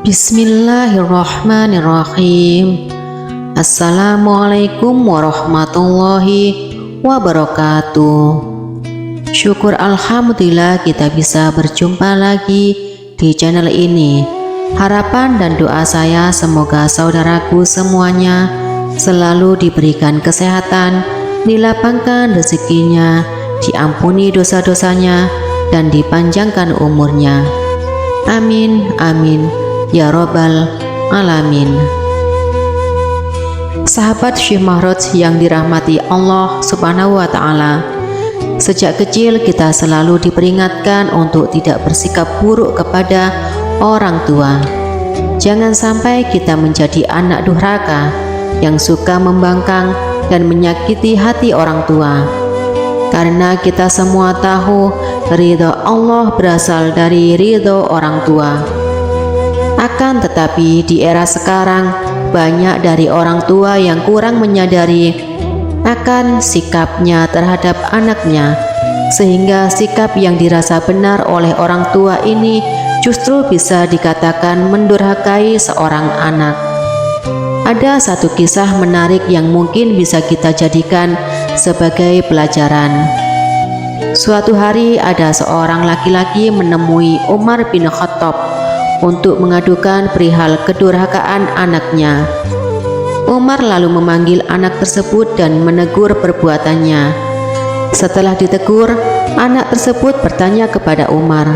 Bismillahirrahmanirrahim. Assalamualaikum warahmatullahi wabarakatuh. Syukur alhamdulillah kita bisa berjumpa lagi di channel ini. Harapan dan doa saya semoga saudaraku semuanya selalu diberikan kesehatan, dilapangkan rezekinya, diampuni dosa-dosanya, dan dipanjangkan umurnya. Amin, amin, ya robbal alamin. Sahabat Syekh Mahrod yang dirahmati Allah subhanahu wa ta'ala, sejak kecil kita selalu diperingatkan untuk tidak bersikap buruk kepada orang tua. Jangan sampai kita menjadi anak durhaka yang suka membangkang dan menyakiti hati orang tua. Karena kita semua tahu ridho Allah berasal dari ridho orang tua. Akan tetapi di era sekarang banyak dari orang tua yang kurang menyadari akan sikapnya terhadap anaknya, sehingga sikap yang dirasa benar oleh orang tua ini justru bisa dikatakan mendurhakai seorang anak. Ada satu kisah menarik yang mungkin bisa kita jadikan sebagai pelajaran. Suatu hari ada seorang laki-laki menemui Umar bin Khattab untuk mengadukan perihal kedurhakaan anaknya. Umar lalu memanggil anak tersebut dan menegur perbuatannya. Setelah ditegur, anak tersebut bertanya kepada Umar,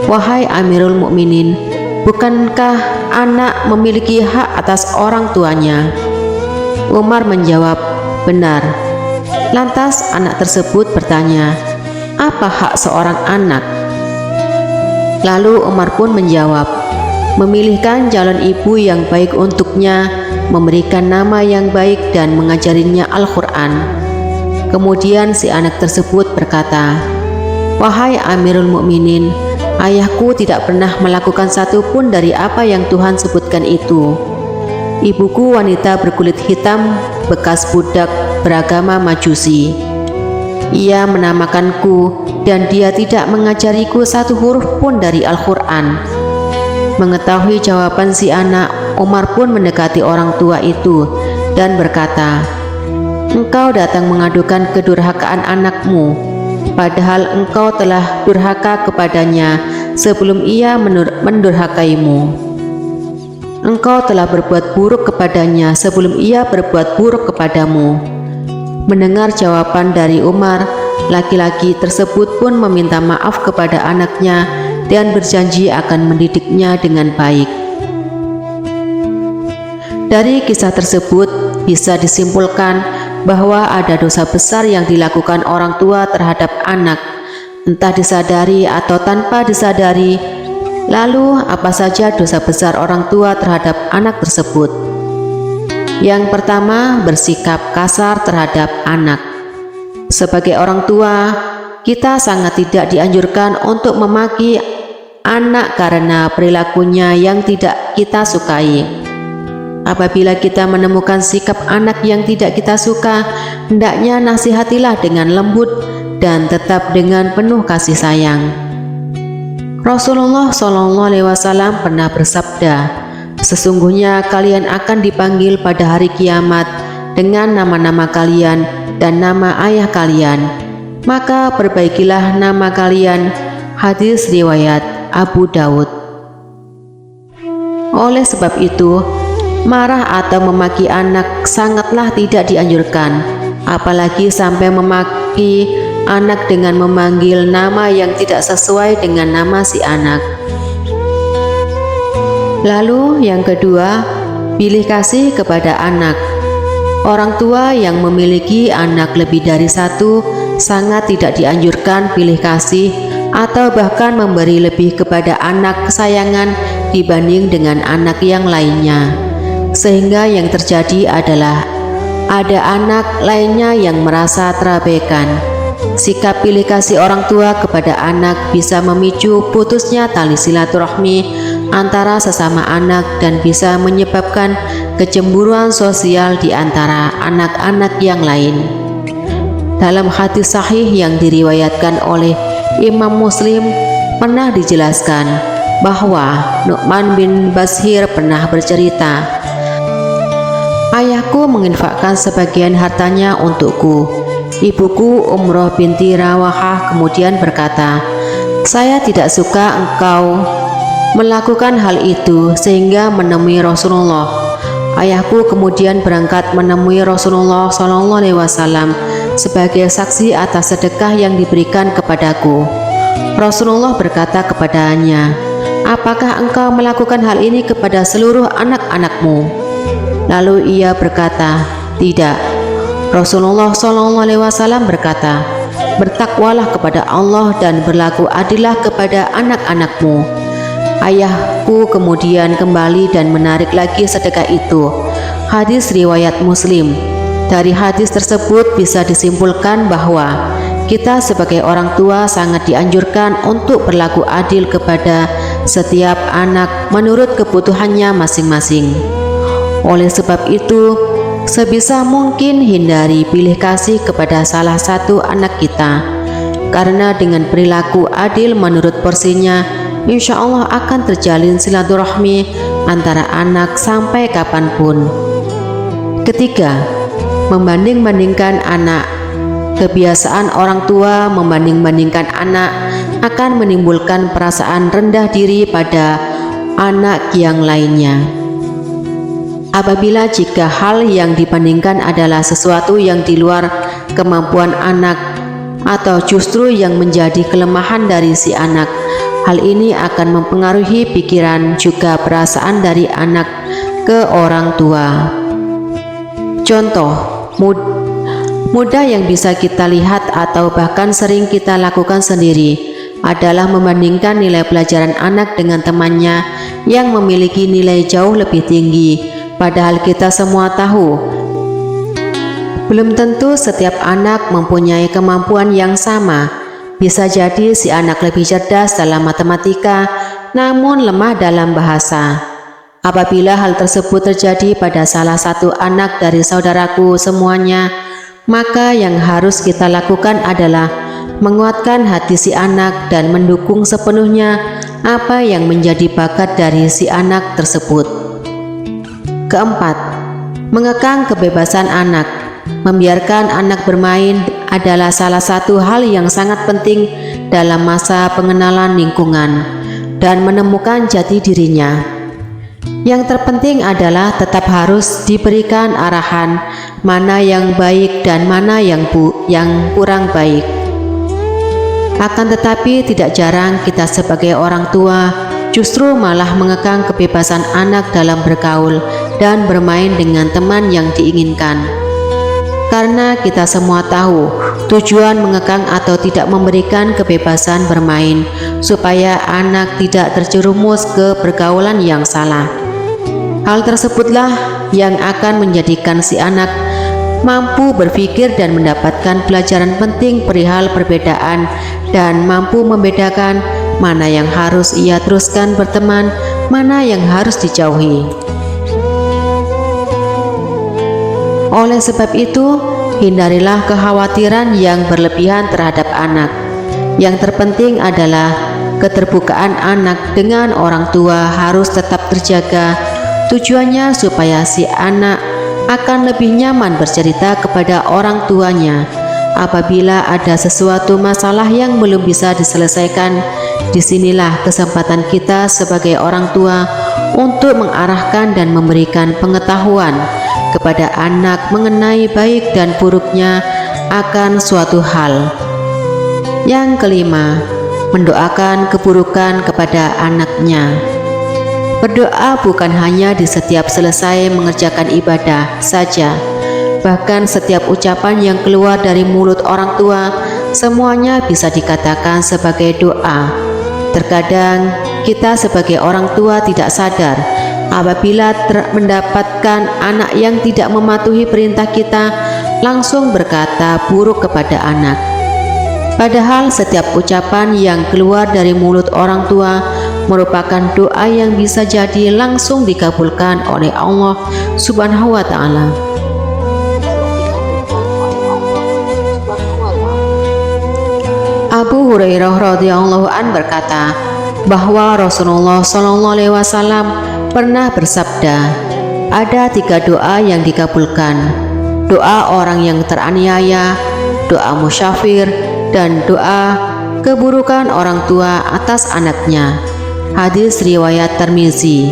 "Wahai Amirul Mukminin, bukankah anak memiliki hak atas orang tuanya?" Umar menjawab, "Benar." Lantas anak tersebut bertanya, "Apa hak seorang anak?" Lalu Umar pun menjawab, "Memilihkan calon ibu yang baik untuknya, memberikan nama yang baik dan mengajarinya Al-Quran." Kemudian si anak tersebut berkata, "Wahai Amirul Mukminin, ayahku tidak pernah melakukan satu pun dari apa yang Tuhan sebutkan itu. Ibuku wanita berkulit hitam, bekas budak beragama Majusi. Ia menamakanku dan dia tidak mengajariku satu huruf pun dari Al-Quran." Mengetahui jawaban si anak, Umar pun mendekati orang tua itu dan berkata, "Engkau datang mengadukan kedurhakaan anakmu, padahal engkau telah durhaka kepadanya sebelum ia mendurhakaimu. Engkau telah berbuat buruk kepadanya sebelum ia berbuat buruk kepadamu." Mendengar jawaban dari Umar, laki-laki tersebut pun meminta maaf kepada anaknya dan berjanji akan mendidiknya dengan baik. Dari kisah tersebut bisa disimpulkan bahwa ada dosa besar yang dilakukan orang tua terhadap anak, entah disadari atau tanpa disadari. Lalu apa saja dosa besar orang tua terhadap anak tersebut? Yang pertama, bersikap kasar terhadap anak. Sebagai orang tua, kita sangat tidak dianjurkan untuk memaki anak karena perilakunya yang tidak kita sukai. Apabila kita menemukan sikap anak yang tidak kita suka, hendaknya nasihatilah dengan lembut dan tetap dengan penuh kasih sayang. Rasulullah SAW pernah bersabda, "Sesungguhnya kalian akan dipanggil pada hari kiamat dengan nama-nama kalian dan nama ayah kalian. Maka perbaikilah nama kalian." Hadis riwayat Abu Daud. Oleh sebab itu, marah atau memaki anak sangatlah tidak dianjurkan, apalagi sampai memaki anak dengan memanggil nama yang tidak sesuai dengan nama si anak. Lalu yang kedua, pilih kasih kepada anak. Orang tua yang memiliki anak lebih dari satu sangat tidak dianjurkan pilih kasih atau bahkan memberi lebih kepada anak kesayangan dibanding dengan anak yang lainnya. Sehingga yang terjadi adalah ada anak lainnya yang merasa terabaikan. Sikap pilih kasih orang tua kepada anak bisa memicu putusnya tali silaturahmi antara sesama anak dan bisa menyebabkan kecemburuan sosial di antara anak-anak yang lain. Dalam hadis sahih yang diriwayatkan oleh Imam Muslim pernah dijelaskan bahwa Nu'man bin Bashir pernah bercerita, "Ayahku menginfakkan sebagian hartanya untukku." Ibuku Umroh binti Rawahah kemudian berkata, "Saya tidak suka engkau melakukan hal itu sehingga menemui Rasulullah." Ayahku kemudian berangkat menemui Rasulullah SAW sebagai saksi atas sedekah yang diberikan kepadaku. Rasulullah berkata kepadanya, "Apakah engkau melakukan hal ini kepada seluruh anak-anakmu?" Lalu ia berkata, "Tidak." Rasulullah SAW berkata, "Bertakwalah kepada Allah dan berlaku adillah kepada anak-anakmu." Ayahku kemudian kembali dan menarik lagi sedekah itu. Hadis riwayat Muslim. Dari hadis tersebut bisa disimpulkan bahwa kita sebagai orang tua sangat dianjurkan untuk berlaku adil kepada setiap anak menurut kebutuhannya masing-masing. Oleh sebab itu, sebisa mungkin hindari pilih kasih kepada salah satu anak kita, karena dengan perilaku adil menurut porsinya, insya Allah akan terjalin silaturahmi antara anak sampai kapanpun. Ketiga, membanding-bandingkan anak. Kebiasaan orang tua membanding-bandingkan anak akan menimbulkan perasaan rendah diri pada anak yang lainnya. Apabila jika hal yang dibandingkan adalah sesuatu yang di luar kemampuan anak atau justru yang menjadi kelemahan dari si anak, hal ini akan mempengaruhi pikiran juga perasaan dari anak ke orang tua. Contoh mudah yang bisa kita lihat atau bahkan sering kita lakukan sendiri adalah membandingkan nilai pelajaran anak dengan temannya yang memiliki nilai jauh lebih tinggi, padahal kita semua tahu belum tentu setiap anak mempunyai kemampuan yang sama. Bisa jadi si anak lebih cerdas dalam matematika namun lemah dalam bahasa. Apabila hal tersebut terjadi pada salah satu anak dari saudaraku semuanya, maka yang harus kita lakukan adalah menguatkan hati si anak dan mendukung sepenuhnya apa yang menjadi bakat dari si anak tersebut. Keempat, mengekang kebebasan anak. Membiarkan anak bermain adalah salah satu hal yang sangat penting dalam masa pengenalan lingkungan dan menemukan jati dirinya. Yang terpenting adalah tetap harus diberikan arahan mana yang baik dan mana yang kurang baik. Akan tetapi tidak jarang kita sebagai orang tua justru malah mengekang kebebasan anak dalam bergaul dan bermain dengan teman yang diinginkan. Karena kita semua tahu tujuan mengekang atau tidak memberikan kebebasan bermain supaya anak tidak terjerumus ke pergaulan yang salah. Hal tersebutlah yang akan menjadikan si anak mampu berpikir dan mendapatkan pelajaran penting perihal perbedaan dan mampu membedakan mana yang harus ia teruskan berteman, mana yang harus dijauhi. Oleh sebab itu, hindarilah kekhawatiran yang berlebihan terhadap anak. Yang terpenting adalah keterbukaan anak dengan orang tua harus tetap terjaga. Tujuannya supaya si anak akan lebih nyaman bercerita kepada orang tuanya apabila ada sesuatu masalah yang belum bisa diselesaikan. Disinilah kesempatan kita sebagai orang tua untuk mengarahkan dan memberikan pengetahuan kepada anak mengenai baik dan buruknya akan suatu hal. Yang kelima, mendoakan keburukan kepada anaknya. Berdoa bukan hanya di setiap selesai mengerjakan ibadah saja, bahkan setiap ucapan yang keluar dari mulut orang tua semuanya bisa dikatakan sebagai doa. Terkadang kita sebagai orang tua tidak sadar apabila mendapatkan anak yang tidak mematuhi perintah kita, langsung berkata buruk kepada anak. Padahal setiap ucapan yang keluar dari mulut orang tua merupakan doa yang bisa jadi langsung dikabulkan oleh Allah Subhanahu wa Ta'ala. Abu Hurairah radhiyallahu an berkata, bahwa Rasulullah SAW pernah bersabda, ada 3 doa yang dikabulkan: doa orang yang teraniaya, doa musyafir, dan doa keburukan orang tua atas anaknya. Hadis riwayat Tirmizi.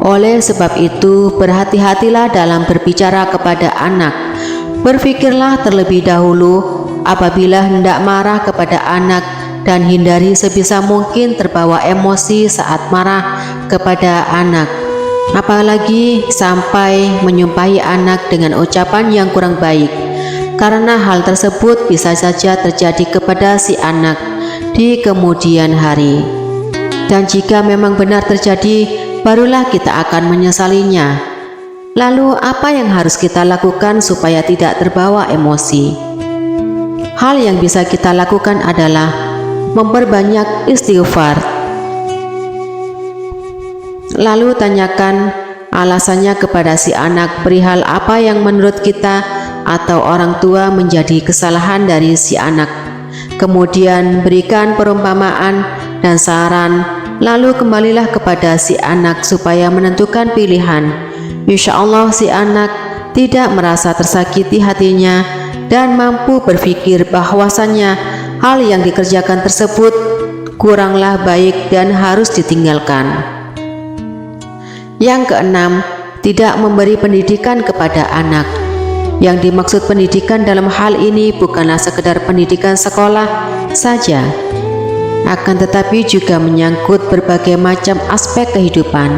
Oleh sebab itu, berhati-hatilah dalam berbicara kepada anak. Berpikirlah terlebih dahulu apabila hendak marah kepada anak, dan hindari sebisa mungkin terbawa emosi saat marah kepada anak, apalagi sampai menyumpahi anak dengan ucapan yang kurang baik, karena hal tersebut bisa saja terjadi kepada si anak di kemudian hari. Dan jika memang benar terjadi, barulah kita akan menyesalinya. Lalu apa yang harus kita lakukan supaya tidak terbawa emosi? Hal yang bisa kita lakukan adalah memperbanyak istighfar. Lalu tanyakan alasannya kepada si anak perihal apa yang menurut kita atau orang tua menjadi kesalahan dari si anak. Kemudian berikan perumpamaan dan saran, lalu kembalilah kepada si anak supaya menentukan pilihan. Insya Allah si anak tidak merasa tersakiti hatinya dan mampu berpikir bahwasannya hal yang dikerjakan tersebut kuranglah baik dan harus ditinggalkan. Yang keenam, tidak memberi pendidikan kepada anak. Yang dimaksud pendidikan dalam hal ini bukanlah sekedar pendidikan sekolah saja, akan tetapi juga menyangkut berbagai macam aspek kehidupan.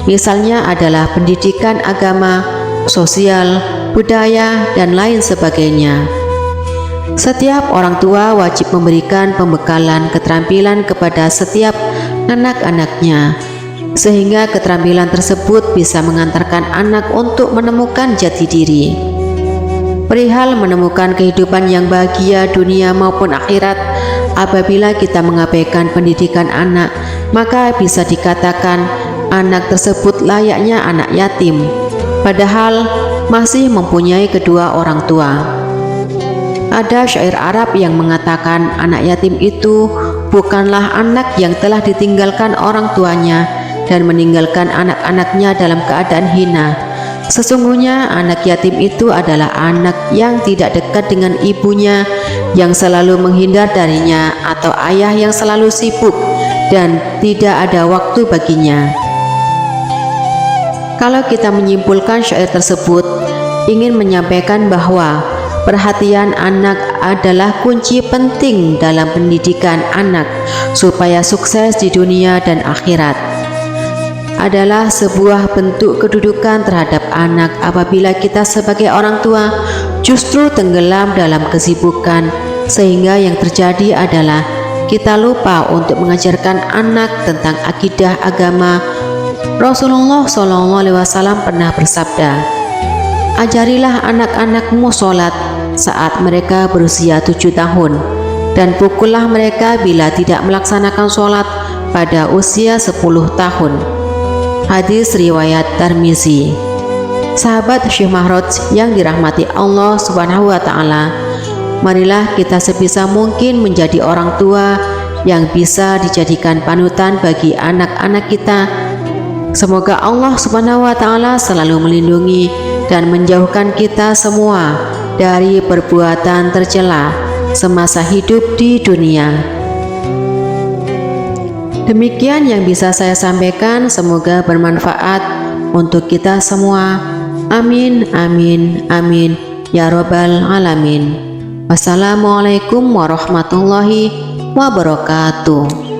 Misalnya adalah pendidikan agama, sosial, budaya, dan lain sebagainya. Setiap orang tua wajib memberikan pembekalan keterampilan kepada setiap anak-anaknya, sehingga keterampilan tersebut bisa mengantarkan anak untuk menemukan jati diri. Perihal menemukan kehidupan yang bahagia dunia maupun akhirat, apabila kita mengabaikan pendidikan anak, maka bisa dikatakan anak tersebut layaknya anak yatim, padahal masih mempunyai kedua orang tua. Ada syair Arab yang mengatakan anak yatim itu bukanlah anak yang telah ditinggalkan orang tuanya dan meninggalkan anak-anaknya dalam keadaan hina. Sesungguhnya anak yatim itu adalah anak yang tidak dekat dengan ibunya, yang selalu menghindar darinya, atau ayah yang selalu sibuk dan tidak ada waktu baginya. Kalau kita menyimpulkan syair tersebut, ingin menyampaikan bahwa perhatian anak adalah kunci penting dalam pendidikan anak supaya sukses di dunia dan akhirat. Adalah sebuah bentuk kedudukan terhadap anak apabila kita sebagai orang tua justru tenggelam dalam kesibukan, sehingga yang terjadi adalah kita lupa untuk mengajarkan anak tentang akidah agama. Rasulullah SAW pernah bersabda, ajarilah anak-anakmu sholat saat mereka berusia 7 tahun, dan pukullah mereka bila tidak melaksanakan sholat pada usia 10 tahun. Hadis riwayat Tirmizi. Sahabat Syekh Mahraj yang dirahmati Allah Subhanahu wa Ta'ala, marilah kita sebisa mungkin menjadi orang tua yang bisa dijadikan panutan bagi anak-anak kita. Semoga Allah Subhanahu wa Ta'ala selalu melindungi dan menjauhkan kita semua dari perbuatan tercela semasa hidup di dunia. Demikian yang bisa saya sampaikan, semoga bermanfaat untuk kita semua. Amin, amin, amin, ya Rabbal Alamin. Wassalamualaikum warahmatullahi wabarakatuh.